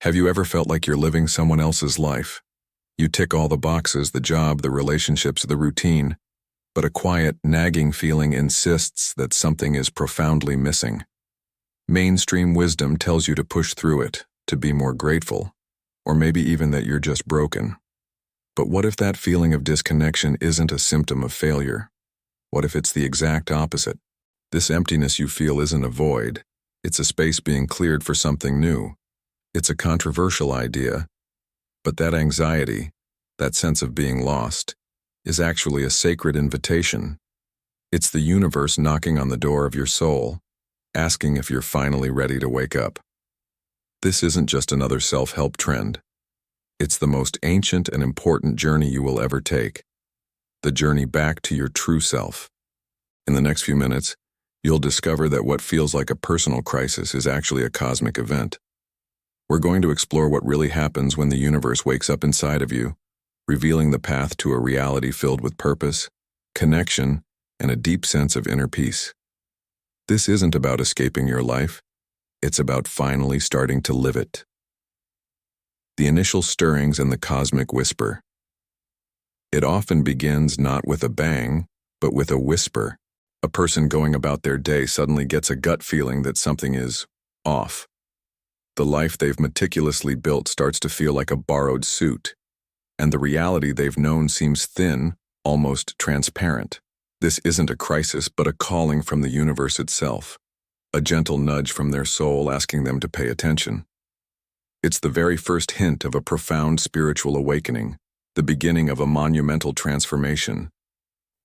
Have you ever felt like you're living someone else's life? You tick all the boxes, the job, the relationships, the routine, but a quiet, nagging feeling insists that something is profoundly missing. Mainstream wisdom tells you to push through it, to be more grateful, or maybe even that you're just broken. But what if that feeling of disconnection isn't a symptom of failure? What if it's the exact opposite? This emptiness you feel isn't a void, it's a space being cleared for something new. It's a controversial idea, but that anxiety, that sense of being lost, is actually a sacred invitation. It's the universe knocking on the door of your soul, asking if you're finally ready to wake up. This isn't just another self-help trend. It's the most ancient and important journey you will ever take. The journey back to your true self. In the next few minutes, you'll discover that what feels like a personal crisis is actually a cosmic event. We're going to explore what really happens when the universe wakes up inside of you, revealing the path to a reality filled with purpose, connection, and a deep sense of inner peace. This isn't about escaping your life. It's about finally starting to live it. The initial stirrings and the cosmic whisper. It often begins not with a bang, but with a whisper. A person going about their day suddenly gets a gut feeling that something is off. The life they've meticulously built starts to feel like a borrowed suit, and the reality they've known seems thin, almost transparent. This isn't a crisis, but a calling from the universe itself, a gentle nudge from their soul asking them to pay attention. It's the very first hint of a profound spiritual awakening, the beginning of a monumental transformation.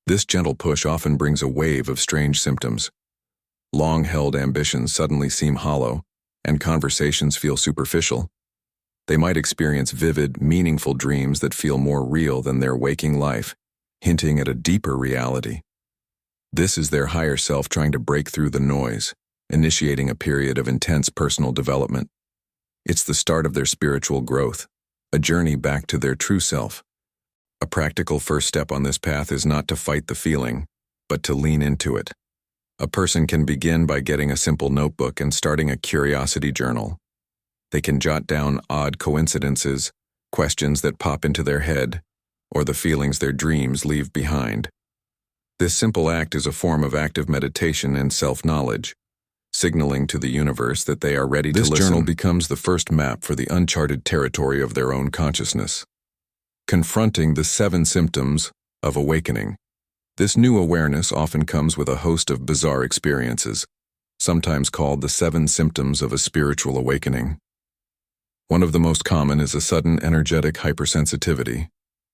This gentle push often brings a wave of strange symptoms. Long-held ambitions suddenly seem hollow, and conversations feel superficial. They might experience vivid, meaningful dreams that feel more real than their waking life, hinting at a deeper reality. This is their higher self trying to break through the noise, initiating a period of intense personal development. It's the start of their spiritual growth, a journey back to their true self. A practical first step on this path is not to fight the feeling, but to lean into it. A person can begin by getting a simple notebook and starting a curiosity journal. They can jot down odd coincidences, questions that pop into their head, or the feelings their dreams leave behind. This simple act is a form of active meditation and self-knowledge, signaling to the universe that they are ready to listen. This journal becomes the first map for the uncharted territory of their own consciousness. Confronting the 7 symptoms of awakening. This new awareness often comes with a host of bizarre experiences, sometimes called the 7 symptoms of a spiritual awakening. One of the most common is a sudden energetic hypersensitivity.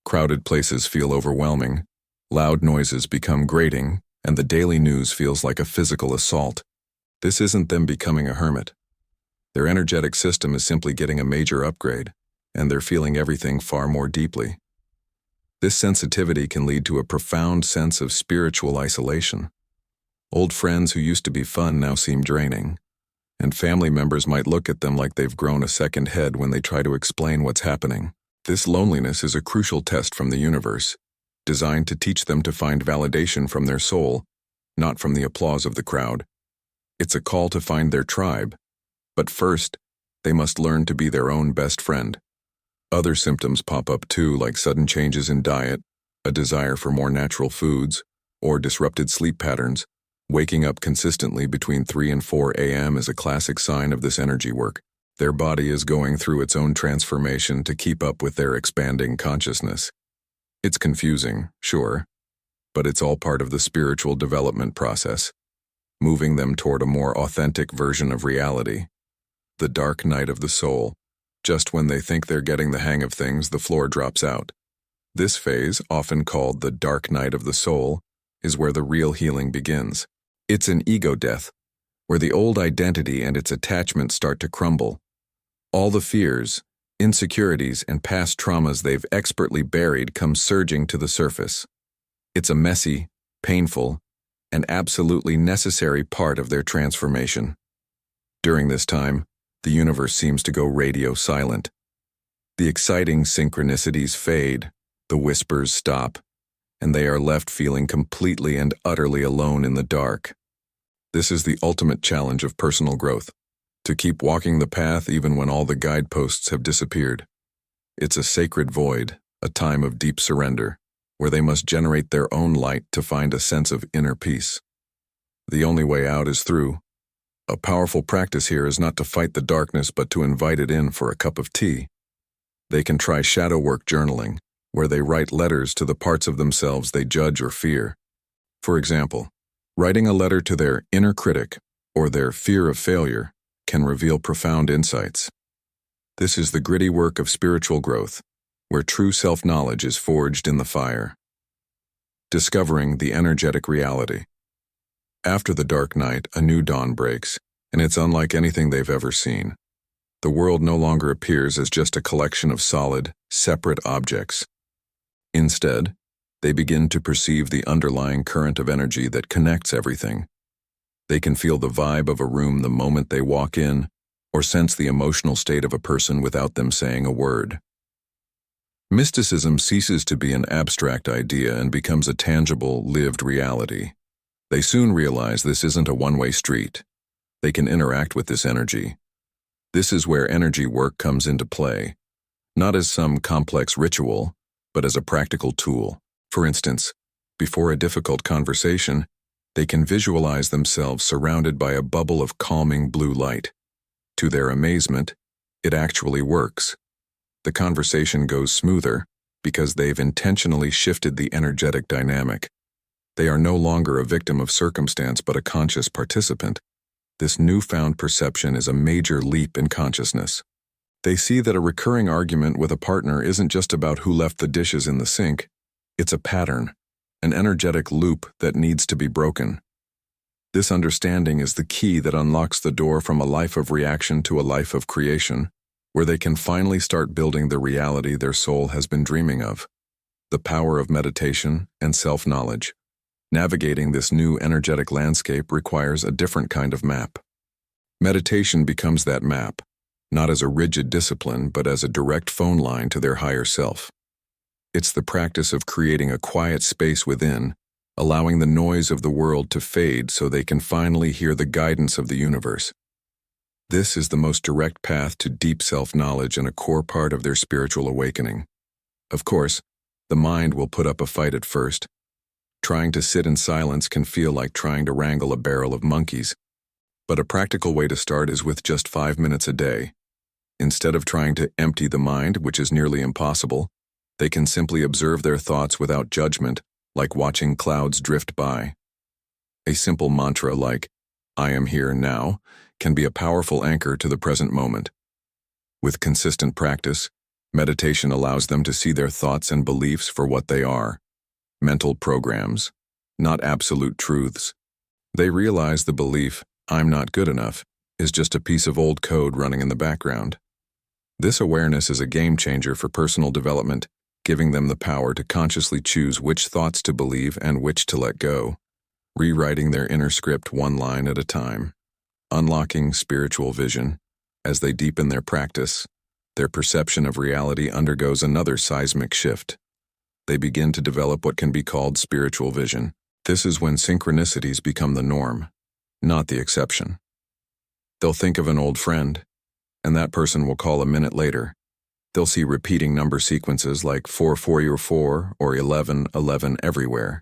Crowded places feel overwhelming, loud noises become grating, and the daily news feels like a physical assault. This isn't them becoming a hermit. Their energetic system is simply getting a major upgrade, and they're feeling everything far more deeply. This sensitivity can lead to a profound sense of spiritual isolation. Old friends who used to be fun now seem draining, and family members might look at them like they've grown a second head when they try to explain what's happening. This loneliness is a crucial test from the universe, designed to teach them to find validation from their soul, not from the applause of the crowd. It's a call to find their tribe, but first, they must learn to be their own best friend. Other symptoms pop up too, like sudden changes in diet, a desire for more natural foods, or disrupted sleep patterns. Waking up consistently between 3 and 4 a.m. is a classic sign of this energy work. Their body is going through its own transformation to keep up with their expanding consciousness. It's confusing, sure, but it's all part of the spiritual development process, moving them toward a more authentic version of reality. The dark night of the soul. Just when they think they're getting the hang of things, the floor drops out. This phase, often called the dark night of the soul, is where the real healing begins. It's an ego death, where the old identity and its attachment start to crumble. All the fears, insecurities, and past traumas they've expertly buried come surging to the surface. It's a messy, painful, and absolutely necessary part of their transformation. During this time, the universe seems to go radio silent. The exciting synchronicities fade, the whispers stop, and they are left feeling completely and utterly alone in the dark. This is the ultimate challenge of personal growth. to keep walking the path even when all the guideposts have disappeared. It's a sacred void, a time of deep surrender, where they must generate their own light to find a sense of inner peace. The only way out is through. A powerful practice here is not to fight the darkness but to invite it in for a cup of tea. They can try shadow work journaling, where they write letters to the parts of themselves they judge or fear. For example, writing a letter to their inner critic or their fear of failure can reveal profound insights. This is the gritty work of spiritual growth, where true self-knowledge is forged in the fire. Discovering the energetic reality. After the dark night, a new dawn breaks, and it's unlike anything they've ever seen. The world no longer appears as just a collection of solid, separate objects. Instead, they begin to perceive the underlying current of energy that connects everything. They can feel the vibe of a room the moment they walk in, or sense the emotional state of a person without them saying a word. Mysticism ceases to be an abstract idea and becomes a tangible, lived reality. They soon realize this isn't a one-way street. They can interact with this energy. This is where energy work comes into play, not as some complex ritual, but as a practical tool. For instance, before a difficult conversation, they can visualize themselves surrounded by a bubble of calming blue light. To their amazement, it actually works. The conversation goes smoother because they've intentionally shifted the energetic dynamic. They are no longer a victim of circumstance but a conscious participant. This newfound perception is a major leap in consciousness. They see that a recurring argument with a partner isn't just about who left the dishes in the sink. It's a pattern, an energetic loop that needs to be broken. This understanding is the key that unlocks the door from a life of reaction to a life of creation, where they can finally start building the reality their soul has been dreaming of. The power of meditation and self-knowledge. Navigating this new energetic landscape requires a different kind of map. Meditation becomes that map, not as a rigid discipline but as a direct phone line to their higher self. It's the practice of creating a quiet space within, allowing the noise of the world to fade so they can finally hear the guidance of the universe. This is the most direct path to deep self-knowledge and a core part of their spiritual awakening. Of course, the mind will put up a fight at first. Trying to sit in silence can feel like trying to wrangle a barrel of monkeys. But a practical way to start is with just 5 minutes a day. Instead of trying to empty the mind, which is nearly impossible, they can simply observe their thoughts without judgment, like watching clouds drift by. A simple mantra like, "I am here now," can be a powerful anchor to the present moment. With consistent practice, meditation allows them to see their thoughts and beliefs for what they are. Mental programs, not absolute truths. They realize the belief, "I'm not good enough," is just a piece of old code running in the background. This awareness is a game changer for personal development, giving them the power to consciously choose which thoughts to believe and which to let go, rewriting their inner script one line at a time. Unlocking spiritual vision. As they deepen their practice, their perception of reality undergoes another seismic shift. They begin to develop what can be called spiritual vision. This is when synchronicities become the norm, not the exception. They'll think of an old friend, and that person will call a minute later. They'll see repeating number sequences like 4444 or 1111 everywhere,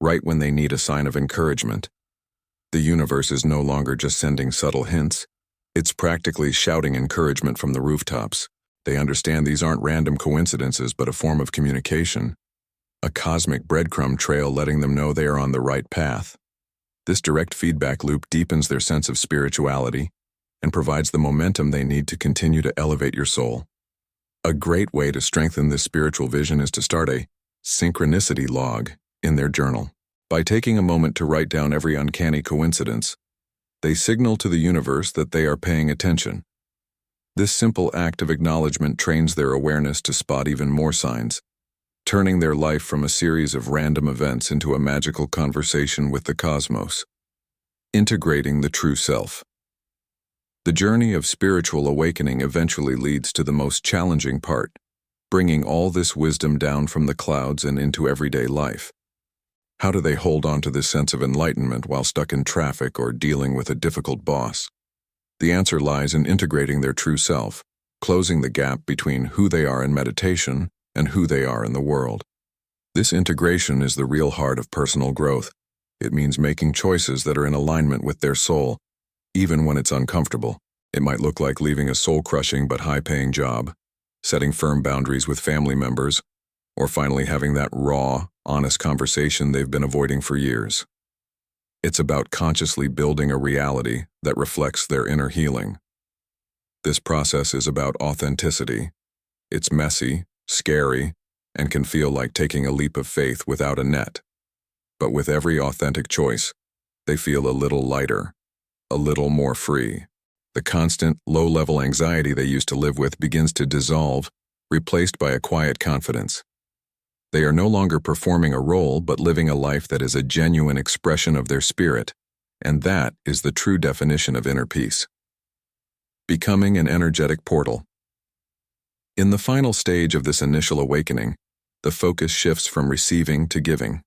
right when they need a sign of encouragement. The universe is no longer just sending subtle hints. It's practically shouting encouragement from the rooftops. They understand these aren't random coincidences but a form of communication, a cosmic breadcrumb trail letting them know they are on the right path. This direct feedback loop deepens their sense of spirituality and provides the momentum they need to continue to elevate your soul. A great way to strengthen this spiritual vision is to start a synchronicity log in their journal. By taking a moment to write down every uncanny coincidence, they signal to the universe that they are paying attention. This simple act of acknowledgement trains their awareness to spot even more signs, turning their life from a series of random events into a magical conversation with the cosmos. Integrating the true self. The journey of spiritual awakening eventually leads to the most challenging part, bringing all this wisdom down from the clouds and into everyday life. How do they hold on to this sense of enlightenment while stuck in traffic or dealing with a difficult boss? The answer lies in integrating their true self, closing the gap between who they are in meditation and who they are in the world. This integration is the real heart of personal growth. It means making choices that are in alignment with their soul, even when it's uncomfortable. It might look like leaving a soul-crushing but high-paying job, setting firm boundaries with family members, or finally having that raw, honest conversation they've been avoiding for years. It's about consciously building a reality that reflects their inner healing. This process is about authenticity. It's messy, scary, and can feel like taking a leap of faith without a net. But with every authentic choice, they feel a little lighter, a little more free. The constant, low-level anxiety they used to live with begins to dissolve, replaced by a quiet confidence. They are no longer performing a role but living a life that is a genuine expression of their spirit, and that is the true definition of inner peace. Becoming an energetic portal. In the final stage of this initial awakening, the focus shifts from receiving to giving.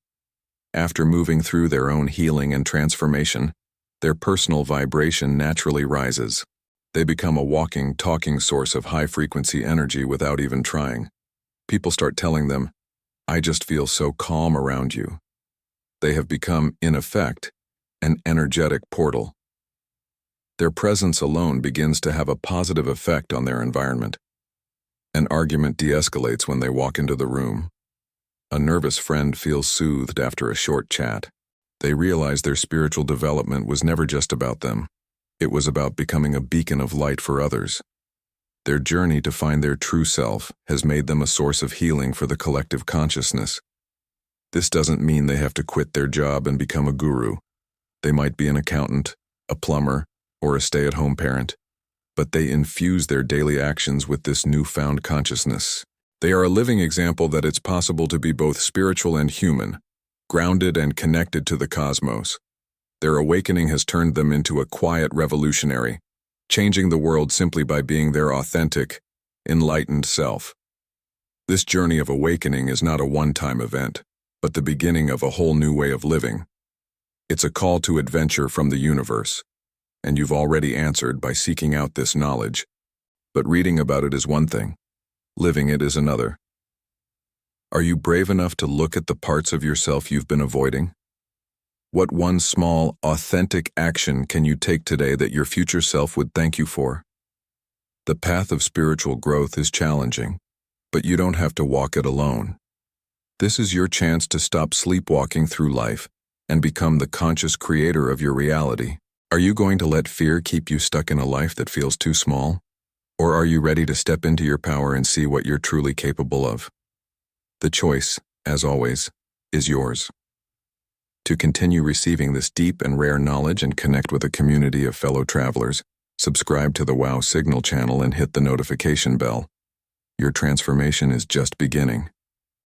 After moving through their own healing and transformation, their personal vibration naturally rises. They become a walking, talking source of high-frequency energy without even trying. People start telling them, "I just feel so calm around you." They have become, in effect, an energetic portal. Their presence alone begins to have a positive effect on their environment. An argument de-escalates when they walk into the room. A nervous friend feels soothed after a short chat. They realize their spiritual development was never just about them. It was about becoming a beacon of light for others. Their journey to find their true self has made them a source of healing for the collective consciousness. This doesn't mean they have to quit their job and become a guru. They might be an accountant, a plumber, or a stay-at-home parent, but they infuse their daily actions with this newfound consciousness. They are a living example that it's possible to be both spiritual and human, grounded and connected to the cosmos. Their awakening has turned them into a quiet revolutionary, changing the world simply by being their authentic, enlightened self. This journey of awakening is not a one-time event, but the beginning of a whole new way of living. It's a call to adventure from the universe, and you've already answered by seeking out this knowledge. But reading about it is one thing, living it is another. Are you brave enough to look at the parts of yourself you've been avoiding? What one small, authentic action can you take today that your future self would thank you for? The path of spiritual growth is challenging, but you don't have to walk it alone. This is your chance to stop sleepwalking through life and become the conscious creator of your reality. Are you going to let fear keep you stuck in a life that feels too small? Or are you ready to step into your power and see what you're truly capable of? The choice, as always, is yours. To continue receiving this deep and rare knowledge and connect with a community of fellow travelers, subscribe to the WOW Signal channel and hit the notification bell. Your transformation is just beginning.